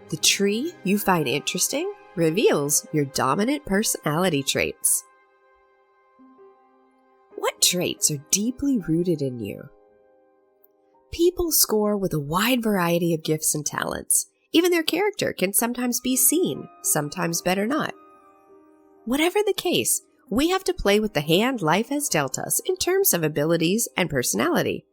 The tree you find interesting reveals your dominant personality traits. What traits are deeply rooted in you? People score with a wide variety of gifts and talents. Even their character can sometimes be seen, sometimes better not. Whatever the case, we have to play with the hand life has dealt us in terms of abilities and personality.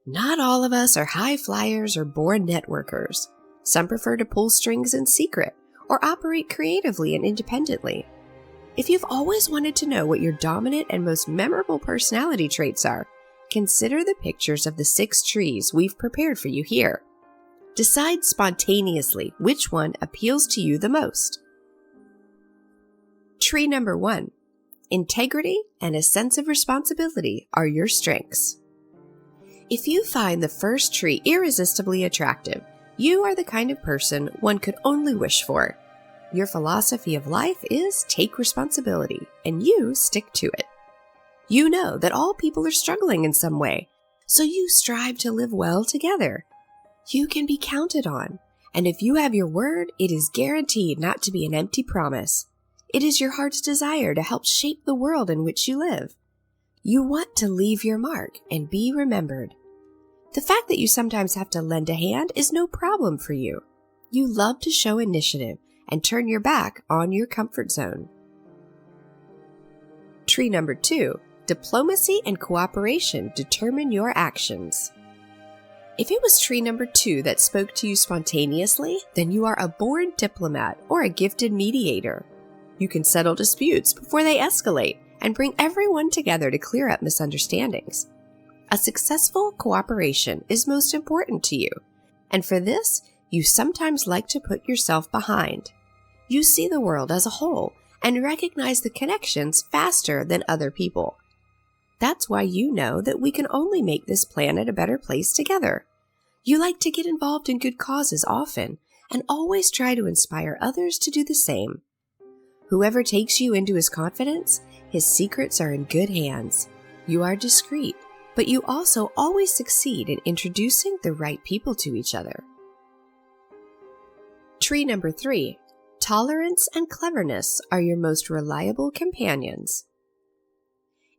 Not all of us are high flyers or born networkers. Some prefer to pull strings in secret or operate creatively and independently. If you've always wanted to know what your dominant and most memorable personality traits are, consider the pictures of the 6 trees we've prepared for you here. Decide spontaneously which one appeals to you the most. Tree number 1. Integrity and a sense of responsibility are your strengths. If you find the first tree irresistibly attractive, you are the kind of person one could only wish for. Your philosophy of life is take responsibility, and you stick to it. You know that all people are struggling in some way, so you strive to live well together. You can be counted on, and if you have your word, it is guaranteed not to be an empty promise. It is your heart's desire to help shape the world in which you live. You want to leave your mark and be remembered. The fact that you sometimes have to lend a hand is no problem for you. You love to show initiative and turn your back on your comfort zone. Tree number 2, diplomacy and cooperation determine your actions. If it was tree number 2 that spoke to you spontaneously, then you are a born diplomat or a gifted mediator. You can settle disputes before they escalate and bring everyone together to clear up misunderstandings. A successful cooperation is most important to you, and for this, you sometimes like to put yourself behind. You see the world as a whole and recognize the connections faster than other people. That's why you know that we can only make this planet a better place together. You like to get involved in good causes often and always try to inspire others to do the same. Whoever takes you into his confidence, his secrets are in good hands. You are discreet, but you also always succeed in introducing the right people to each other. Tree number 3, tolerance and cleverness are your most reliable companions.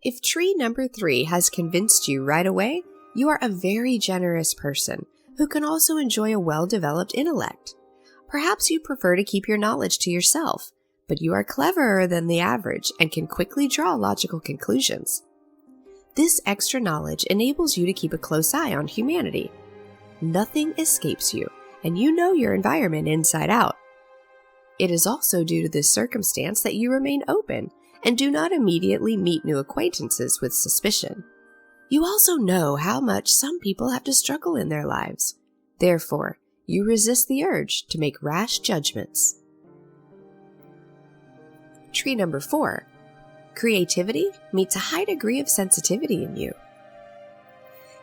If tree number 3 has convinced you right away, you are a very generous person who can also enjoy a well-developed intellect. Perhaps you prefer to keep your knowledge to yourself, but you are cleverer than the average and can quickly draw logical conclusions. This extra knowledge enables you to keep a close eye on humanity. Nothing escapes you, and you know your environment inside out. It is also due to this circumstance that you remain open and do not immediately meet new acquaintances with suspicion. You also know how much some people have to struggle in their lives. Therefore, you resist the urge to make rash judgments. Tree number 4. Creativity meets a high degree of sensitivity in you.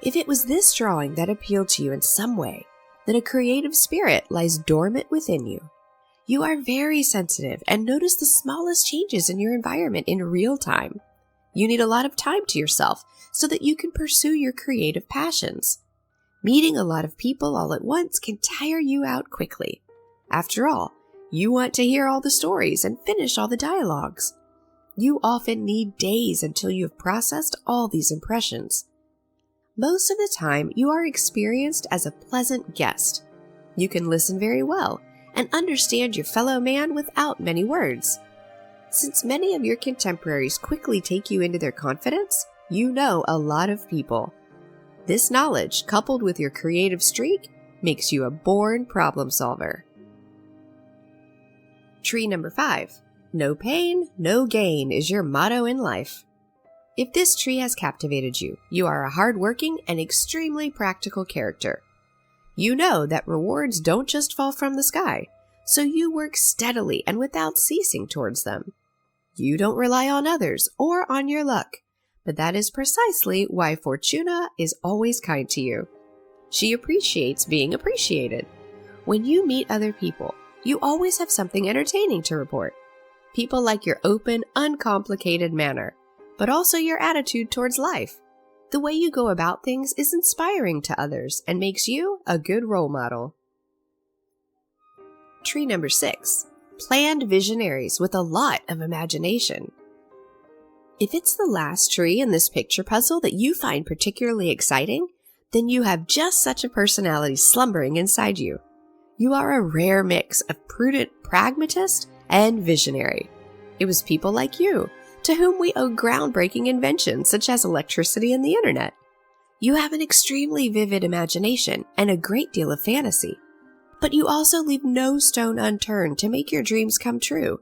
If it was this drawing that appealed to you in some way, then a creative spirit lies dormant within you. You are very sensitive and notice the smallest changes in your environment in real time. You need a lot of time to yourself so that you can pursue your creative passions. Meeting a lot of people all at once can tire you out quickly. After all, you want to hear all the stories and finish all the dialogues. You often need days until you have processed all these impressions. Most of the time, you are experienced as a pleasant guest. You can listen very well and understand your fellow man without many words. Since many of your contemporaries quickly take you into their confidence, you know a lot of people. This knowledge, coupled with your creative streak, makes you a born problem solver. Tree number 5. No pain, no gain is your motto in life. If this tree has captivated you, you are a hard-working and extremely practical character. You know that rewards don't just fall from the sky, so you work steadily and without ceasing towards them. You don't rely on others or on your luck, but that is precisely why Fortuna is always kind to you. She appreciates being appreciated. When you meet other people, you always have something entertaining to report. People like your open, uncomplicated manner, but also your attitude towards life. The way you go about things is inspiring to others and makes you a good role model. Tree number 6. Planned visionaries with a lot of imagination. If it's the last tree in this picture puzzle that you find particularly exciting, then you have just such a personality slumbering inside you. You are a rare mix of prudent pragmatist and visionary. It was people like you to whom we owe groundbreaking inventions such as electricity and the internet. You have an extremely vivid imagination and a great deal of fantasy, but you also leave no stone unturned to make your dreams come true.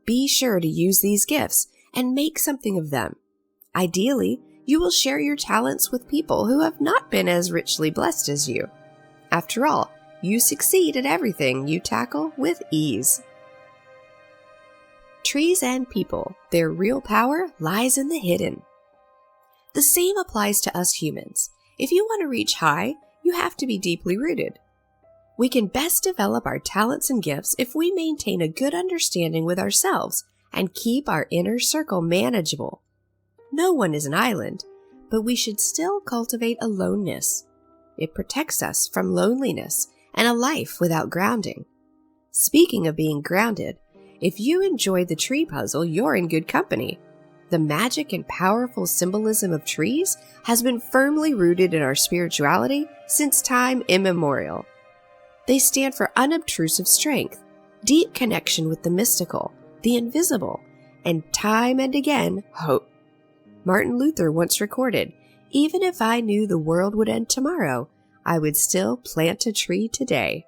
Be sure to use these gifts and make something of them. Ideally, you will share your talents with people who have not been as richly blessed as you. After all, you succeed at everything you tackle with ease. Trees and people, their real power lies in the hidden. The same applies to us humans. If you want to reach high, you have to be deeply rooted. We can best develop our talents and gifts if we maintain a good understanding with ourselves and keep our inner circle manageable. No one is an island, but we should still cultivate aloneness. It protects us from loneliness and a life without grounding. Speaking of being grounded, if you enjoyed the tree puzzle, you're in good company. The magic and powerful symbolism of trees has been firmly rooted in our spirituality since time immemorial. They stand for unobtrusive strength, deep connection with the mystical, the invisible, and time and again, hope. Martin Luther once recorded, "Even if I knew the world would end tomorrow, I would still plant a tree today."